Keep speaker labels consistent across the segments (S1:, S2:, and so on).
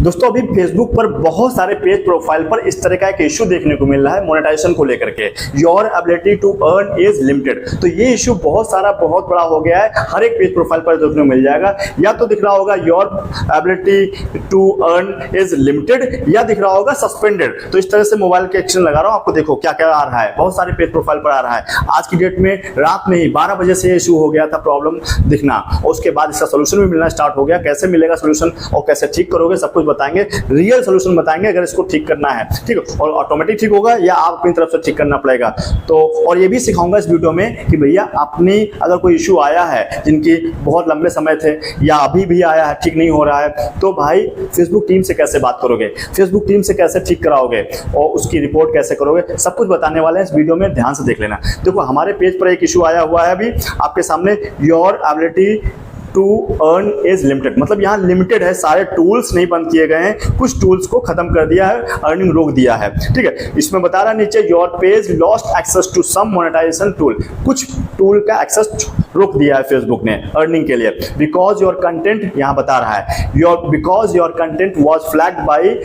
S1: दोस्तों अभी फेसबुक पर बहुत सारे पेज प्रोफाइल पर इस तरह का एक इशू देखने को मिल रहा है मोनेटाइजेशन को लेकर के, your ability to earn is limited. तो ये इशू बहुत बड़ा हो गया है, हर एक पेज प्रोफाइल पर देखने को मिल जाएगा। या तो दिख रहा होगा your ability to earn is limited, या दिख रहा होगा सस्पेंडेड। तो इस तरह से मोबाइल के एक्शन लगा रहा हूं, आपको देखो क्या क्या आ रहा है, बहुत सारे पेज प्रोफाइल पर आ रहा है। आज की डेट में रात में ही 12 बजे से इशू हो गया था प्रॉब्लम दिखना, और उसके बाद इसका सोल्यूशन भी मिलना स्टार्ट हो गया। कैसे मिलेगा सोल्यूशन और कैसे ठीक करोगे सब कुछ बताएंगे, रियल सोल्यूशन बताएंगे अगर इसको ठीक करना है, ठीक है। और ऑटोमेटिक ठीक होगा या आप अपनी तरफ से ठीक करना पड़ेगा। तो और ये भी सिखाऊंगा इस वीडियो में कि भैया अपनी अगर कोई इशू आया है जिनकी बहुत लंबे समय थे या अभी भी आया है ठीक नहीं हो रहा है, तो भाई फेसबुक टीम से कैसे बात करोगे, फेसबुक टीम से कैसे ठीक कराओगे और उसकी रिपोर्ट कैसे करोगे, सब कुछ बताने वाले हैं इस वीडियो में, ध्यान से देख लेना। देखो हमारे पेज पर एक इशू आया हुआ है अभी आपके सामने, your ability to earn is limited. मतलब यहाँ लिमिटेड है, सारे टूल्स नहीं बंद किए गए हैं, कुछ टूल्स को खत्म कर दिया है, अर्निंग रोक दिया है, ठीक है। इसमें बता रहा है नीचे your page lost access to some monetisation tool, कुछ टूल का एक्सेस रोक दिया है फेसबुक ने अर्निंग के लिए। बिकॉज योर कंटेंट यहाँ बता रहा है because your content was flagged by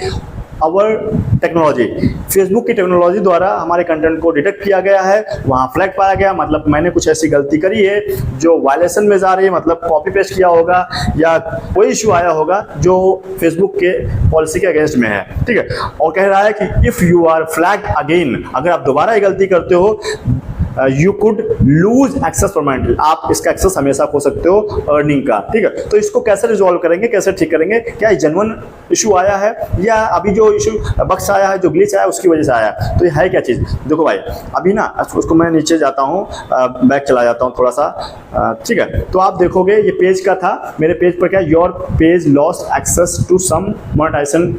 S1: our technology, Facebook की टेक्नोलॉजी द्वारा हमारे कंटेंट को डिटेक्ट किया गया है, वहाँ फ्लैग पाया गया। मतलब मैंने कुछ ऐसी गलती करी है जो वायलेशन में जा रही है, मतलब कॉपी पेस्ट किया होगा या कोई इशू आया होगा जो फेसबुक के पॉलिसी के अगेंस्ट में है, ठीक है। और कह रहा है कि if you are flag again, अगर आप दोबारा ये गलती करते हो, you could lose access permanently, आप इसका एक्सेस हमेशा खो सकते हो अर्निंग का, ठीक है। तो इसको कैसे रिजॉल्व करेंगे, कैसे ठीक करेंगे, क्या जेन्युइन इशू आया है या अभी जो इशू बक्स आया है, जो ग्लिच आया है उसकी वजह से आया, तो ये है क्या चीज़। देखो भाई अभी ना उसको मैं नीचे जाता हूँ, बैक चला जाता हूँ थोड़ा सा, ठीक है। तो आप देखोगे ये पेज का था, मेरे पेज पर क्या your page lost access to some monetisation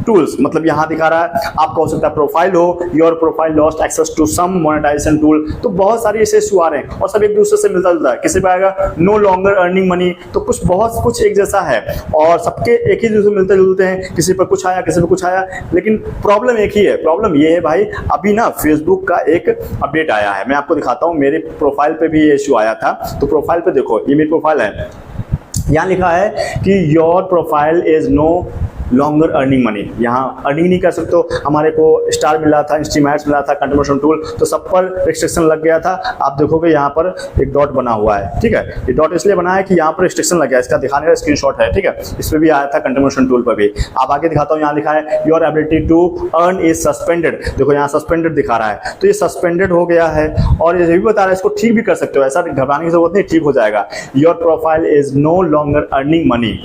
S1: tools, मतलब यहाँ दिखा रहा है, आपका हो सकता है प्रोफाइल हो, your profile lost access to some monetisation tool. तो बहुत सारी ऐसे इशू आ रहे हैं और सब एक दूसरे से मिलता जुलता है। किसी पे आएगा नो लॉन्गर अर्निंग मनी, तो बहुत कुछ एक जैसा है और सबके एक ही दूसरे मिलते जुलते हैं। किसी पर कुछ आया, किसी पर कुछ आया, लेकिन प्रॉब्लम एक ही है। प्रॉब्लम ये है भाई, अभी ना फेसबुक का एक अपडेट आया है, मैं आपको दिखाता हूँ। मेरे प्रोफाइल पे भी ये इशू आया था, तो प्रोफाइल पे देखो, ये मेरी प्रोफाइल है, यहाँ लिखा है कि your profile is no longer earning money, यहाँ अर्निंग नहीं कर सकते हो। हमारे को स्टार मिला था, इंस्टीमेट्स मिला था, कंट्रीब्यूशन टूल, तो सब पर रिस्ट्रिक्शन लग गया था। आप देखोगे यहाँ पर एक डॉट बना हुआ है, ठीक है। ये डॉट इसलिए बना है कि यहाँ पर रिस्ट्रिक्शन लग गया, इसका दिखाने का स्क्रीनशॉट है, ठीक है। इसमें भी आया था कंट्रीब्यूशन टूल पर भी। आप आगे दिखाता हूँ, यहाँ लिखा है your ability to earn is suspended. देखो यहाँ सस्पेंडेड दिखा रहा है, तो ये सस्पेंडेड हो गया है और ये भी बता रहा है इसको ठीक भी कर सकते हो, ऐसा घबराने की जरूरत नहीं, ठीक हो जाएगा। Your profile is no longer earning money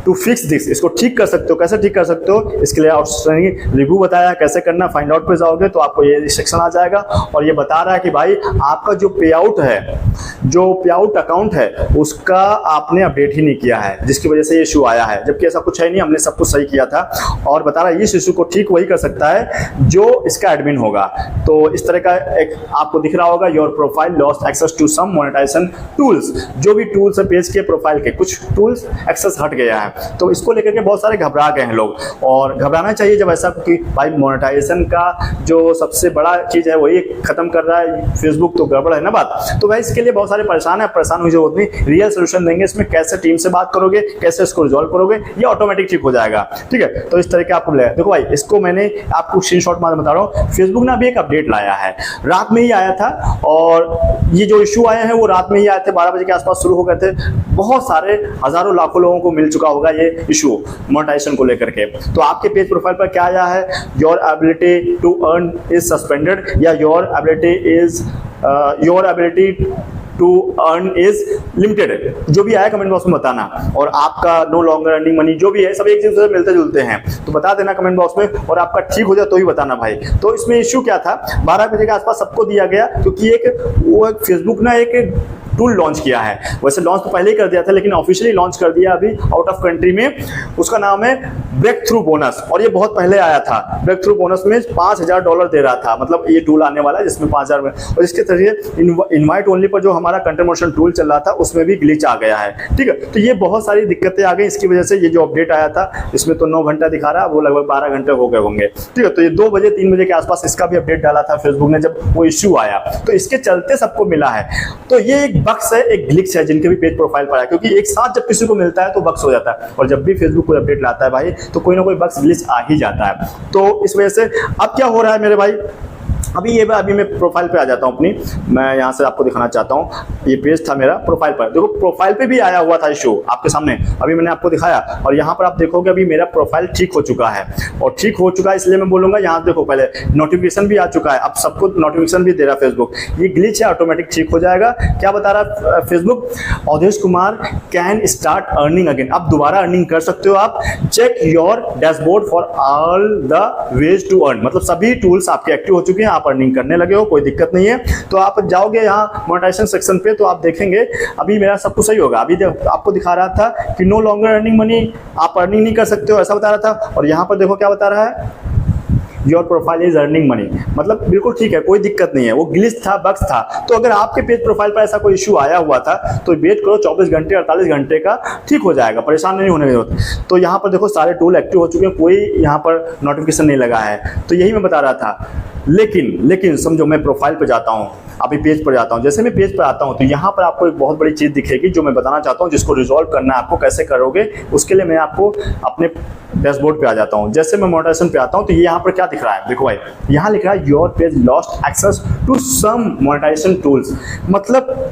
S1: to fix this, इसको ठीक कर सकते हो। कैसे ठीक कर सकते हो, इसके लिए आउटस्टैंडिंग रिव्यू बताया कैसे करना। फाइंड आउट पे जाओगे तो आपको ये सेक्शन आ जाएगा और ये बता रहा है कि भाई आपका जो पे आउट है, जो पे आउट अकाउंट है, उसका आपने अपडेट ही नहीं किया है, जिसकी वजह से ये इशू आया है। जबकि ऐसा कुछ है नहीं, हमने सब कुछ सही किया था। और बता रहा है इस इशू को ठीक वही कर सकता है जो इसका एडमिन होगा। तो इस तरह का एक आपको दिख रहा होगा, your profile lost access to some monetisation tools, जो भी टूल्स है पेज के प्रोफाइल के, कुछ टूल्स एक्सेस हट गया है। तो इसको लेकर के बहुत सारे घबरा गए हैं लोग, और घबराना चाहिए जब ऐसा कि भाई मोनेटाइजेशन का जो सबसे बड़ा चीज़ है वही खत्म कर रहा है फेसबुक, तो गड़बड़ है ना बात। तो भाई इसके लिए बहुत सारे परेशान है, परेशान हुई जरूरत नहीं, रियल सोल्यूशन देंगे इसमें। कैसे टीम से बात करोगे, कैसे इसको रिजॉल्व करोगे, ये ऑटोमेटिक ठीक हो जाएगा, ठीक है। तो इस तरह के आपको मिलेगा। देखो भाई इसको मैंने आपको स्क्रीनशॉट में बता रहा हूँ, फेसबुक ने अभी एक अपडेट लाया है, रात में ही आया था, और ये जो इशू आए हैं वो रात में ही आए थे, 12 बजे के आसपास शुरू हो गए थे। बहुत सारे हजारों लाखों लोगों को मिल चुका होगा ये इशू मोनेटाइजेशन को लेकर के। तो आपके पेज प्रोफाइल पर क्या आया है, your ability to earn is suspended, या your ability to earn is limited, जो भी आया कमेंट बॉक्स में बताना। और आपका नो लॉन्गर अर्निंग मनी जो भी है, सब एक दूसरे से मिलते जुलते हैं, तो बता देना कमेंट बॉक्स में, और आपका ठीक हो जाए तो ही बताना भाई। तो इसमें इशू क्या था, 12 बजे के आसपास सबको दिया गया, क्योंकि एक फेसबुक ना एक टूल लॉन्च किया है। वैसे लॉन्च तो पहले ही कर दिया था, लेकिन ऑफिशियली लॉन्च कर दिया अभी आउट ऑफ कंट्री में। उसका नाम है ब्रेक थ्रू बोनस, और ये बहुत पहले आया था। ब्रेक थ्रू बोनस में $5000 दे रहा था, मतलब ये टूल आने वाला है जिसमें 5000 में, और इसके जरिए इनवाइट ओनली पर जो हमारा कंटेंट मॉडरेशन टूल चल रहा था उसमें भी ग्लिच आ गया है, ठीक है। तो ये बहुत सारी दिक्कतें आ गई, इसकी वजह से ये जो अपडेट आया था इसमें तो 9 घंटा दिखा रहा है, वो लगभग 12 घंटे हो गए होंगे, ठीक है। तो ये 2 बजे 3 बजे के आसपास इसका भी अपडेट डाला था फेसबुक ने, जब वो इश्यू आया, तो इसके चलते सबको मिला है। तो ये एक बक्स है, एक ग्लिच है जिनके भी पेज प्रोफाइल पर है, क्योंकि एक साथ जब किसी को मिलता है तो बक्स हो जाता है। और जब भी फेसबुक कोई अपडेट लाता है भाई, तो कोई ना कोई बग्स ग्लिच आ ही जाता है। तो इस वजह से अब क्या हो रहा है मेरे भाई, अभी मैं प्रोफाइल पे आ जाता हूँ अपनी, मैं यहाँ से आपको दिखाना चाहता हूँ। ये पेज था मेरा प्रोफाइल पर, देखो प्रोफाइल पे भी आया हुआ था इशू आपके सामने, अभी मैंने आपको दिखाया और यहाँ पर आप देखोगे अभी मेरा प्रोफाइल ठीक हो चुका है। और ठीक हो चुका है इसलिए मैं बोलूँगा, यहाँ देखो पहले नोटिफिकेशन भी आ चुका है, अब सबको नोटिफिकेशन भी दे रहा है फेसबुक। ये ग्लिच है, ऑटोमेटिक ठीक हो जाएगा। क्या बता रहा है Facebook, Awadhesh Kumar can start earning again, अब दोबारा अर्निंग कर सकते हो आप। Check your dashboard for all the ways to earn, मतलब सभी टूल्स आपके एक्टिव हो चुके हैं, आप अर्निंग करने लगे हो, कोई दिक्कत नहीं है। तो आप जाओगे यहाँ मोनेटाइजेशन सेक्शन पे तो आप देखेंगे अभी मेरा सब कुछ सही होगा। अभी आपको दिखा रहा था कि नो लॉन्गर अर्निंग मनी, आप अर्निंग नहीं कर सकते हो, ऐसा बता रहा था। और यहाँ पर देखो क्या बता रहा है, your profile is earning money, मतलब बिल्कुल ठीक है, कोई दिक्कत नहीं है। वो ग्लिच था, बग्स था। तो अगर आपके पेज प्रोफाइल पर ऐसा कोई इशू आया हुआ था तो वेट करो 24 घंटे 48 घंटे का, ठीक हो जाएगा, परेशान नहीं होने की जरूरत। तो यहाँ पर देखो सारे टूल एक्टिव हो चुके हैं, कोई यहाँ पर नोटिफिकेशन नहीं लगा है। तो यही मैं बता रहा था। लेकिन समझो मैं प्रोफाइल पर जाता हूँ, अभी पेज पर जाता हूँ। जैसे मैं पेज पर आता हूँ तो यहाँ पर आपको एक बहुत बड़ी चीज़ दिखेगी जो मैं बताना चाहता हूँ, जिसको रिजॉल्व करना है आपको, कैसे करोगे उसके लिए मैं आपको अपने डैशबोर्ड पे आ जाता हूँ। जैसे मैं मोनेटाइजेशन पे आता हूँ तो ये यहाँ पर क्या दिख रहा है, देखो भाई यहाँ लिख रहा है your page lost access to some monetisation tools, मतलब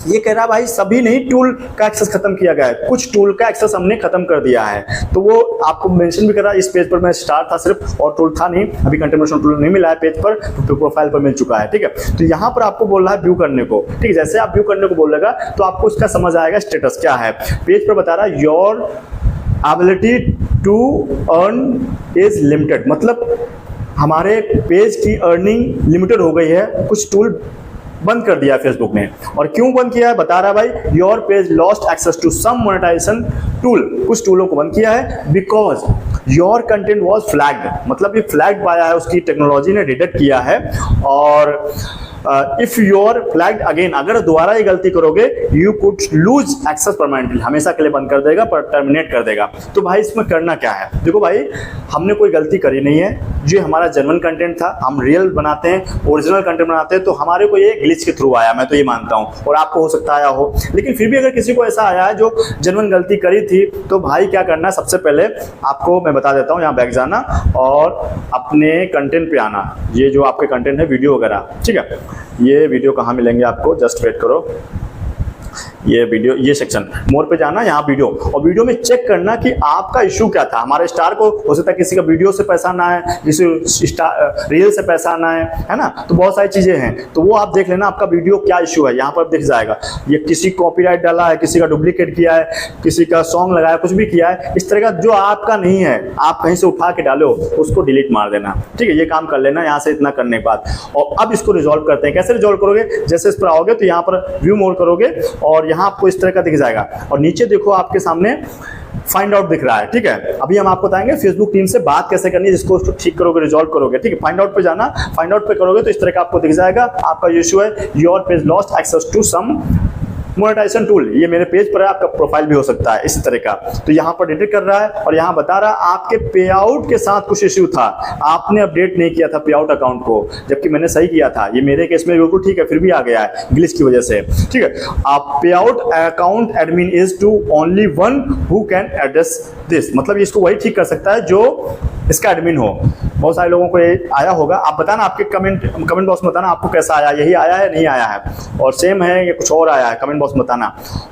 S1: ये कह रहा है भाई सभी नहीं टूल का एक्सेस खत्म किया गया है, कुछ टूल का एक्सेस हमने खत्म कर दिया है। तो वो आपको मेंशन भी कर रहा है। इस पेज पर मैं स्टार था सिर्फ और टूल था नहीं, अभी कंटेंट टूल नहीं मिला है पेज पर, तो प्रोफाइल पर मिल चुका है। ठीक है, तो यहाँ पर आपको बोल रहा है व्यू करने को। ठीक है, जैसे आप व्यू करने को बोलेगा तो आपको इसका समझ आएगा स्टेटस क्या है। पेज पर बता रहा है your ability to earn is limited, मतलब हमारे पेज की अर्निंग लिमिटेड हो गई है, कुछ टूल बंद कर दिया फेसबुक ने। और क्यों बंद किया है बता रहा है भाई, your page lost access to some monetisation tool, कुछ टूलों को बंद किया है because your content was flagged, मतलब ये फ्लैग्ड पाया है, उसकी टेक्नोलॉजी ने डिटेक्ट किया है। और इफ योर फ्लैग्ड अगेन, अगर दोबारा ये गलती करोगे you could lose access permanently, हमेशा के लिए बंद कर देगा, पर टर्मिनेट कर देगा। तो भाई इसमें करना क्या है, देखो भाई हमने कोई गलती करी नहीं है, जो हमारा जेन्युइन कंटेंट था, हम रियल बनाते हैं, ओरिजिनल कंटेंट बनाते हैं, तो हमारे को ये ग्लिच के थ्रू आया, मैं तो ये मानता हूँ, और आपको हो सकता आया हो। लेकिन फिर भी अगर किसी को ऐसा आया है जो जेन्युइन गलती करी थी, तो भाई क्या करना है, सबसे पहले आपको मैं बता देता हूँ, यहाँ बैक जाना और अपने कंटेंट पे आना। ये जो आपके कंटेंट है वीडियो वगैरह, ठीक है, ये वीडियो कहाँ मिलेंगे आपको, जस्ट वेट करो, ये वीडियो, ये सेक्शन मोर पे जाना, यहाँ वीडियो, और वीडियो में चेक करना कि आपका इशू क्या था। हमारे स्टार को हो सकता है किसी का वीडियो से पैसा ना है, किसी रील से पैसा ना है ना, तो बहुत सारी चीजें हैं, तो वो आप देख लेना आपका वीडियो क्या इशू है, यहाँ पर दिख जाएगा। ये किसी कॉपीराइट डाला है, किसी का डुप्लीकेट किया है, किसी का सॉन्ग लगाया, कुछ भी किया है, इस तरह का जो आपका नहीं है, आप कहीं से उठा के डालो, उसको डिलीट मार देना। ठीक है, ये काम कर लेना यहाँ से इतना करने के बाद। और अब इसको रिजॉल्व करते हैं। कैसे रिजॉल्व करोगे, जैसे इस पर आओगे तो यहाँ पर व्यू मोड करोगे और यहाँ आपको इस तरह का दिख जाएगा, और नीचे देखो आपके सामने फाइंड आउट दिख रहा है। ठीक है, अभी हम आपको बताएंगे फेसबुक टीम से बात कैसे करनी है, जिसको ठीक करोगे, रिजॉल्व करोगे। ठीक है, फाइंड आउट पे जाना, फाइंड आउट पे करोगे तो इस तरह का आपको दिख जाएगा, आपका इशू है your page lost access to some monetisation tool. ये मेरे पेज पर है, आपका प्रोफाइल भी हो सकता है इसी तरह का। तो यहाँ पर डिटेक्ट कर रहा है और यहाँ बता रहा है आपके पे आउट के साथ कुछ इश्यू था, आपने अपडेट नहीं किया था पे आउट अकाउंट को, जबकि मैंने सही किया था। ये मेरे केस में बिल्कुल ठीक है, फिर भी आ गया है ग्लिच की वजह से। ठीक है, आप payout account admin is to only one who can address this, मतलब इसको वही ठीक कर सकता है जो इसका एडमिन हो। बहुत सारे लोगों को ये आया होगा, आप बताना, आपके कमेंट बॉक्स में बताना आपको कैसा आया, यही आया है नहीं आया है, और सेम है या कुछ और आया है, कमेंट बॉक्स में बताना।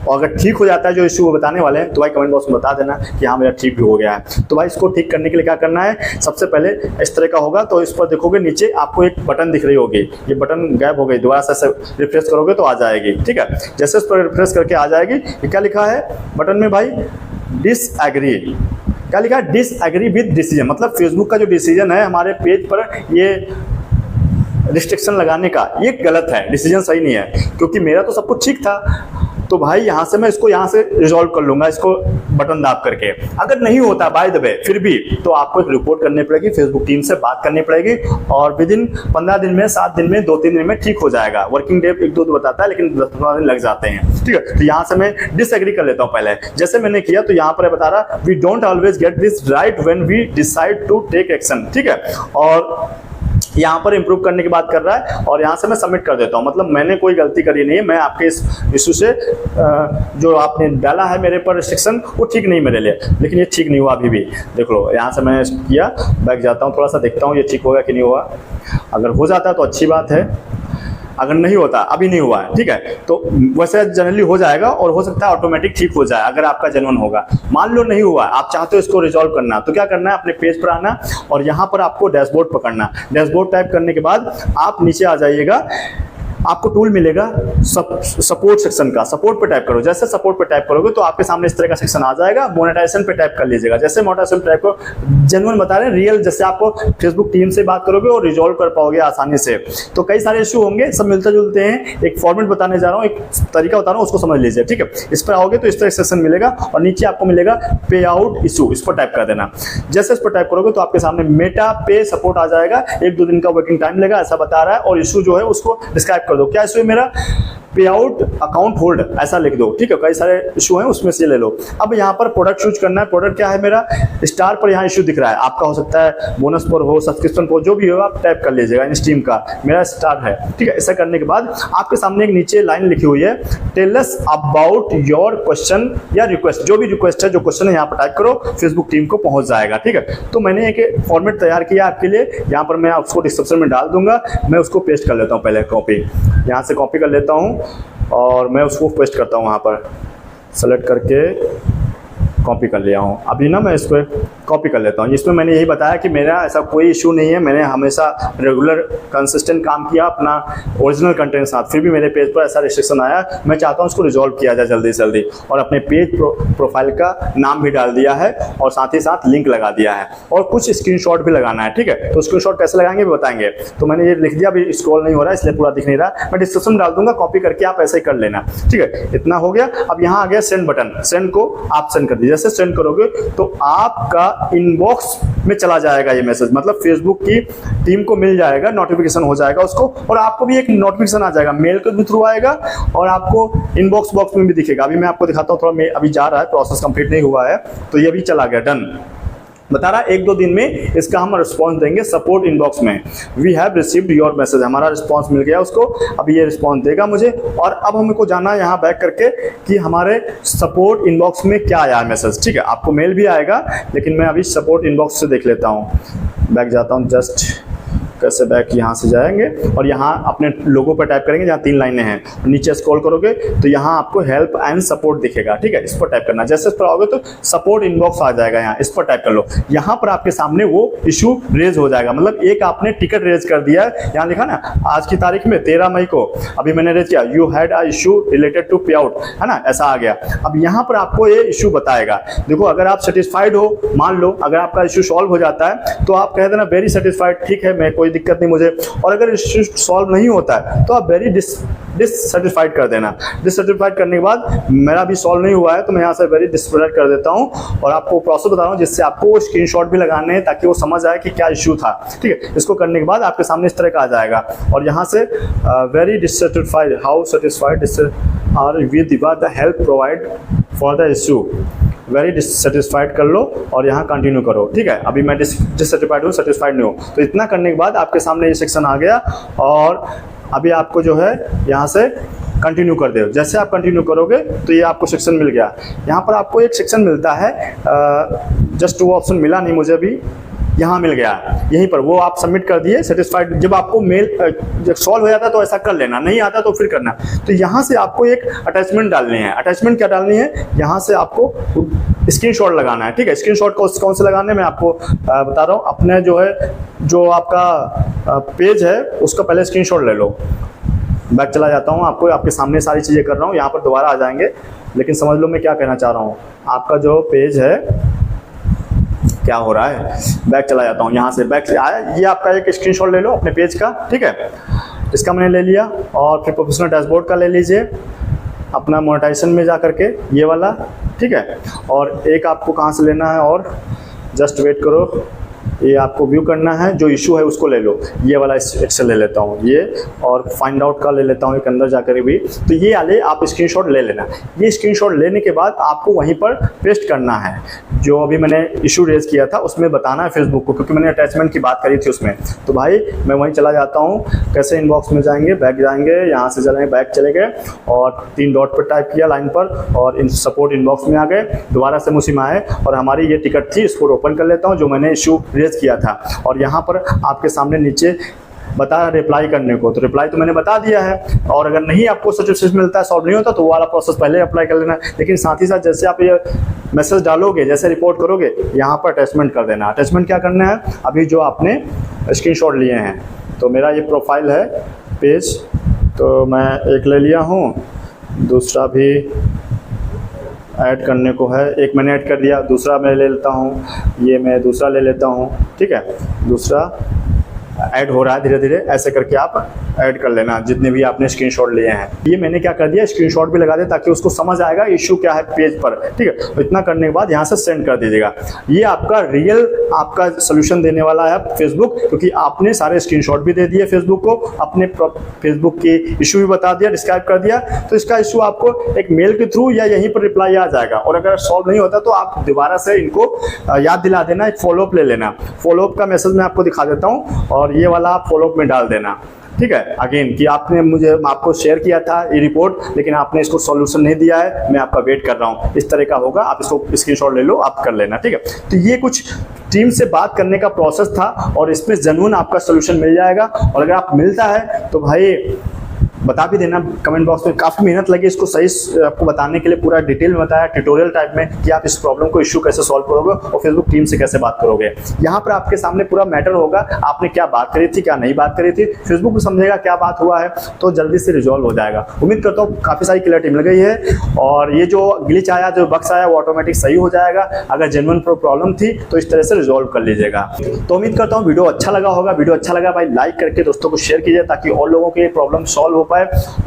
S1: और अगर ठीक हो जाता है जो इशू वो बताने वाले हैं तो भाई कमेंट बॉक्स में बता देना कि हाँ मेरा ठीक भी हो गया है। तो भाई इसको ठीक करने के लिए क्या करना है, सबसे पहले इस तरह का होगा, तो इस पर देखोगे नीचे आपको एक बटन दिख रही होगी, ये बटन गायब हो गई, दोबारा से रिफ्रेश करोगे तो आ जाएगी। ठीक है, जैसे इस पर रिफ्रेश करके आ जाएगी, ये क्या लिखा है बटन में भाई, डिसएग्री, क्या लिखा है, डिसएग्री विद डिसीजन, मतलब फेसबुक का जो डिसीजन है हमारे पेज पर ये रिस्ट्रिक्शन लगाने का, ये गलत है, डिसीजन सही नहीं है, क्योंकि मेरा तो सब कुछ ठीक था। तो भाई यहाँ से मैं इसको यहाँ से रिजॉल्व कर लूंगा, इसको बटन दाब करके। अगर नहीं होता बाय द वे फिर भी, तो आपको एक रिपोर्ट करनी पड़ेगी, फेसबुक टीम से बात करनी पड़ेगी, और विद इन 15 दिन में, 7 दिन में, 2-3 दिन में ठीक हो जाएगा। वर्किंग डे 1-2 बताता है, लेकिन 10-15 दिन लग जाते हैं। ठीक है, तो यहाँ से मैं डिसएग्री कर लेता हूँ पहले, जैसे मैंने किया। तो यहाँ पर बता रहा we don't always get this right when we decide to take action. ठीक है, और यहाँ पर इंप्रूव करने की बात कर रहा है और यहाँ से मैं सबमिट कर देता हूँ। मतलब मैंने कोई गलती करी नहीं है, मैं आपके इस इशू से जो आपने डाला है मेरे पर रिस्ट्रिक्शन वो ठीक नहीं मेरे लिए, लेकिन ये ठीक नहीं हुआ अभी भी। देख लो यहाँ से मैं किया, बैक जाता हूँ, थोड़ा सा देखता हूँ ये ठीक होगा कि नहीं हुआ। अगर हो जाता है तो अच्छी बात है, अगर नहीं होता, अभी नहीं हुआ है, ठीक है, तो वैसे जनरली हो जाएगा और हो सकता है ऑटोमेटिक ठीक हो जाए अगर आपका जेन्युइन होगा। मान लो नहीं हुआ, आप चाहते हो इसको रिजॉल्व करना, तो क्या करना है, अपने पेज पर आना और यहाँ पर आपको डैशबोर्ड पकड़ना। डैशबोर्ड टाइप करने के बाद आप नीचे आ जाइएगा, आपको टूल मिलेगा सपोर्ट सेक्शन का। सपोर्ट पे टाइप करो, जैसे सपोर्ट पे टाइप करोगे तो आपके सामने इस तरह का सेक्शन आ जाएगा। मोनेटाइजेशन पे टाइप कर लीजिएगा, जैसे मोनेटाइजेशन टाइप करो, जेन्युइन बता रहे हैं, रियल, जैसे आपको फेसबुक टीम से बात करोगे और रिजॉल्व कर पाओगे आसानी से। तो कई सारे इशू होंगे, सब मिलते जुलते हैं। एक फॉर्मेट बताने जा रहा हूँ, एक तरीका बता रहा हूँ, उसको समझ लीजिए, ठीक है। इस पर आओगे तो इस तरह सेक्शन मिलेगा और नीचे आपको मिलेगा पे आउट इशू, इस पर टाइप कर देना। जैसे इस पर टाइप करोगे तो आपके सामने मेटा पे सपोर्ट आ जाएगा। 1-2 दिन का वर्किंग टाइम लेगा ऐसा बता रहा है। और इशू जो है उसको डिस्क्राइब कर दो, क्या इशू है मेरा, पे आउट अकाउंट होल्ड, ऐसा लिख दो, ठीक है। कई सारे इशू हैं उसमें से ले लो। अब यहाँ पर प्रोडक्ट चूज करना है। प्रोडक्ट क्या है मेरा, स्टार पर यहाँ इशू दिख रहा है, आपका हो सकता है बोनस पर हो, सब्सक्रिप्शन पर, जो भी हो आप टाइप कर लीजिएगा। इन स्ट्रीम का मेरा स्टार है, ठीक है। ऐसा करने के बाद आपके सामने एक नीचे लाइन लिखी हुई है, tell us about your question या रिक्वेस्ट, जो भी रिक्वेस्ट है, जो क्वेश्चन है यहाँ पर टाइप करो, फेसबुक टीम को पहुंच जाएगा, ठीक है। तो मैंने एक फॉर्मेट तैयार किया आपके लिए, यहाँ पर मैं उसको डिस्क्रिप्शन में डाल दूंगा। मैं उसको पेस्ट कर लेता हूँ, पहले कॉपी, यहाँ से कॉपी कर लेता हूँ और मैं उसको पेस्ट करता हूँ, वहाँ पर सेलेक्ट करके कॉपी कर लिया हूँ। अभी ना मैं इसको कॉपी कर लेता हूँ। इसमें मैंने यही बताया कि मेरा ऐसा कोई इशू नहीं है, मैंने हमेशा रेगुलर कंसिस्टेंट काम किया अपना ओरिजिनल कंटेंट साथ, फिर भी मेरे पेज पर ऐसा रिस्ट्रिक्शन आया। मैं चाहता हूँ उसको रिजॉल्व किया जाए जल्दी से जल्दी, और अपने पेज प्रोफाइल का नाम भी डाल दिया है और साथ ही साथ लिंक लगा दिया है और कुछ स्क्रीनशॉट भी लगाना है, ठीक है। तो स्क्रीनशॉट कैसे लगाएंगे भी बताएंगे। तो मैंने ये लिख दिया, अभी स्क्रॉल नहीं हो रहा है इसलिए पूरा दिख नहीं रहा, मैं डिस्क्रिप्शन डाल दूंगा, कॉपी करके आप ऐसे ही कर लेना, ठीक है। इतना हो गया। अब यहाँ आ गया सेंड बटन, सेंड को आप सेंड कर दीजिए। जैसे सेंड करोगे तो आपका इनबॉक्स में चला जाएगा ये मैसेज, मतलब फेसबुक की टीम को मिल जाएगा, नोटिफिकेशन हो जाएगा उसको, और आपको भी एक नोटिफिकेशन आ जाएगा, मेल के थ्रू आएगा और आपको इनबॉक्स बॉक्स में भी दिखेगा। अभी मैं आपको दिखाता हूँ, थोड़ा अभी जा रहा है, प्रोसेस कंप्लीट नहीं हुआ है, तो ये भी चला गया, डन बता रहा है। 1-2 दिन में इसका हम रिस्पांस देंगे सपोर्ट इनबॉक्स में। We have received your message, हमारा रिस्पांस मिल गया उसको, अभी ये रिस्पांस देगा मुझे। और अब हमको जाना है यहाँ बैक करके कि हमारे सपोर्ट इनबॉक्स में क्या आया है मैसेज, ठीक है। आपको मेल भी आएगा, लेकिन मैं अभी सपोर्ट इनबॉक्स से देख लेता हूँ। बैक जाता हूँ, जस्ट कैसे बैक, यहाँ से जाएंगे और यहाँ अपने लोगो पर टाइप करेंगे जहाँ 3 लाइनें हैं, नीचे स्क्रॉल करोगे तो यहाँ आपको हेल्प एंड सपोर्ट दिखेगा, ठीक है। इस पर टाइप करना, जैसे इस पर आओगे तो सपोर्ट इनबॉक्स आ जाएगा, यहाँ इस पर टाइप कर लो। यहाँ पर आपके सामने वो इशू रेज हो जाएगा, मतलब एक आपने टिकट रेज कर दिया है, यहाँ लिखा ना आज की तारीख में 13 मई को, अभी मैंने रेज किया, you had a issue related to payout, है ना, ऐसा आ गया। अब यहाँ पर आपको ये इशू बताएगा। देखो अगर आप सेटिस्फाइड हो, मान लो अगर आपका इशू सॉल्व हो जाता है तो आप कह देना वेरी सेटिस्फाइड, ठीक है, मैं कोई दिक्कत नहीं मुझे। और अगर इशू सॉल्व नहीं होता है तो आप वेरी डिससेटिस्फाइड कर देना। डिससेटिस्फाइड करने के बाद मेरा भी सॉल्व नहीं हुआ है तो मैं यहाँ से वेरी डिससेटिस्फाइड कर देता हूँ और आपको प्रोसेस बता रहा हूँ जिससे आपको स्क्रीनशॉट भी लगाने हैं ताकि वो समझ आए कि क्या इशू था, ठीक है। इसको करने के बाद आपके सामने इस तरह का आ जाएगा और यहाँ से very dissatisfied, how satisfied are with the help provide for the issue, very dissatisfied कर लो और यहाँ कंटिन्यू करो, ठीक है। अभी मैं डिससेटिस्फाइड हूँ, सेटिस्फाइड नहीं हूँ। तो इतना करने के बाद आपके सामने ये सेक्शन आ गया और अभी आपको जो है यहाँ से कंटिन्यू कर दो। जैसे आप कंटिन्यू करोगे तो ये आपको सेक्शन मिल गया। यहाँ पर आपको एक सेक्शन मिलता है, जस्ट वो ऑप्शन मिला नहीं मुझे अभी, यहाँ मिल गया यहीं पर, वो आप सबमिट कर दिए स्टिस्फाइड। जब आपको मेल जब सॉल्व हो जाता है तो ऐसा कर लेना, नहीं आता तो फिर करना। तो यहाँ से आपको एक अटैचमेंट डालनी है। अटैचमेंट क्या डालनी है, यहाँ से आपको स्क्रीनशॉट लगाना है, ठीक है। स्क्रीनशॉट कौन से लगाने मैं आपको बता रहा हूँ। अपने जो है जो आपका पेज है उसका पहले स्क्रीनशॉट ले लो। बैक चला जाता हूँ, आपको आपके सामने सारी चीज़ें कर रहा हूँ, यहाँ पर दोबारा आ जाएंगे, लेकिन समझ लो मैं क्या कहना चाह रहा हूँ। आपका जो पेज है क्या हो रहा है, बैक चला जाता हूँ, यहाँ से बैक आया, ये आपका एक स्क्रीनशॉट ले लो अपने पेज का, ठीक है। इसका मैंने ले लिया और फिर प्रोफेशनल डैशबोर्ड का ले लीजिए अपना मोनेटाइजेशन में जा करके, ये वाला, ठीक है। और एक आपको कहाँ से लेना है, और जस्ट वेट करो, ये आपको व्यू करना है, जो इशू है उसको ले लो। ये वाला एक्सेल ले लेता हूँ ये, और फाइंड आउट का ले लेता हूँ एक अंदर जाकर भी। तो ये वाले आप स्क्रीनशॉट ले लेना। ये स्क्रीनशॉट लेने के बाद आपको वहीं पर पेस्ट करना है, जो अभी मैंने इशू रेज किया था उसमें बताना है फेसबुक को, क्योंकि मैंने अटैचमेंट की बात करी थी उसमें। तो भाई मैं वहीं चला जाता हूँ, कैसे इनबॉक्स में जाएंगे, बैक जाएंगे, यहाँ से चलेंगे, बैक चले गए और 3 डॉट पर टाइप किया लाइन पर, और सपोर्ट इनबॉक्स में आ गए। दोबारा से उसी में आए और हमारी ये टिकट थी, इसको ओपन कर लेता हूँ जो मैंने इशू रेज किया था। और यहाँ पर आपके सामने नीचे बता रिप्लाई करने को, तो रिप्लाई तो मैंने बता दिया है। और अगर नहीं आपको सक्सेस मिलता है, सॉल्व नहीं होता, तो वो वाला प्रोसेस पहले अप्लाई कर लेना। लेकिन साथ ही साथ जैसे आप ये मैसेज डालोगे, जैसे रिपोर्ट करोगे, यहाँ पर अटैचमेंट कर देना। अटैचमेंट क्या करना है, अभी जो आपने स्क्रीनशॉट लिए हैं, तो मेरा ये प्रोफाइल है पेज, तो मैं एक ले लिया हूँ, दूसरा भी ऐड करने को है, एक मैंने ऐड कर दिया, दूसरा मैं ले लेता हूँ, ये मैं दूसरा ले लेता हूँ, ठीक है। दूसरा ऐड हो रहा है धीरे धीरे, ऐसे करके आप ऐड कर लेना जितने भी आपने स्क्रीनशॉट लिए हैं। ये मैंने क्या कर दिया, स्क्रीनशॉट भी लगा दे ताकि उसको समझ आएगा इशू क्या है पेज पर, ठीक है। तो इतना करने के बाद यहाँ से सेंड कर दीजिएगा। ये आपका रियल आपका सोल्यूशन देने वाला है फेसबुक, क्योंकि आपने सारे स्क्रीनशॉट भी दे दिए फेसबुक को, अपने फेसबुक की इशू भी बता दिया, डिस्क्राइब कर दिया। तो इसका इशू आपको एक मेल के थ्रू या यहीं पर रिप्लाई आ जाएगा। और अगर सॉल्व नहीं होता तो आप दोबारा से इनको याद दिला देना, एक फॉलोअप ले लेना। फॉलोअप का मैसेज मैं आपको दिखा देता हूँ, और ये वाला आप फॉलोअप में डाल देना, ठीक है। अगेन कि आपने आपको शेयर किया था ये रिपोर्ट, लेकिन आपने इसको सॉल्यूशन नहीं दिया है, मैं आपका वेट कर रहा हूँ। इस तरह का होगा, आप इसको स्क्रीनशॉट ले लो, आप कर लेना, ठीक है। तो ये कुछ टीम से बात करने का प्रोसेस था, और इसमें जेन्युइन आपका सोल्यूशन मिल जाएगा। और अगर आप मिलता है तो भाई बता भी देना कमेंट बॉक्स में। काफ़ी मेहनत लगी इसको सही आपको बताने के लिए, पूरा डिटेल में बताया ट्यूटोरियल टाइप में कि आप इस प्रॉब्लम को इशू कैसे सॉल्व करोगे और फेसबुक टीम से कैसे बात करोगे। यहाँ पर आपके सामने पूरा मैटर होगा, आपने क्या बात करी थी, क्या नहीं बात करी थी, फेसबुक भी समझेगा क्या बात हुआ है, तो जल्दी से रिजॉल्व हो जाएगा। उम्मीद करता हूँ काफ़ी सारी क्लैरिटी मिल गई है, और ये जो ग्लिच आया, जो बग्स आया, वो ऑटोमेटिक सही हो जाएगा। अगर जेन्युइन प्रॉब्लम थी तो इस तरह से रिजॉल्व कर लीजिएगा। तो उम्मीद करता हूँ वीडियो अच्छा लगा होगा। वीडियो अच्छा लगा भाई लाइक करके दोस्तों को शेयर कीजिए, ताकि और लोगों के प्रॉब्लम सॉल्व हो पाए।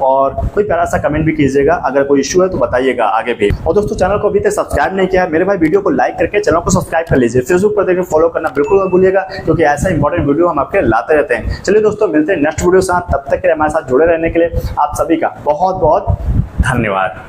S1: और कोई प्यारा सा कमेंट भी कीजिएगा, अगर कोई इशू है तो बताइएगा आगे भी। और दोस्तों चैनल को अभी तक सब्सक्राइब नहीं किया है मेरे भाई, वीडियो को लाइक करके चैनल को सब्सक्राइब कर लीजिए। फेसबुक पर देखिए फॉलो करना बिल्कुल मत भूलिएगा, क्योंकि ऐसा इंपॉर्टेंट वीडियो हम आपके लाते रहते हैं। चलिए दोस्तों मिलते हैं नेक्स्ट वीडियो साथ, तब तक के लिए हमारे साथ जुड़े रहने के लिए आप सभी का बहुत बहुत धन्यवाद।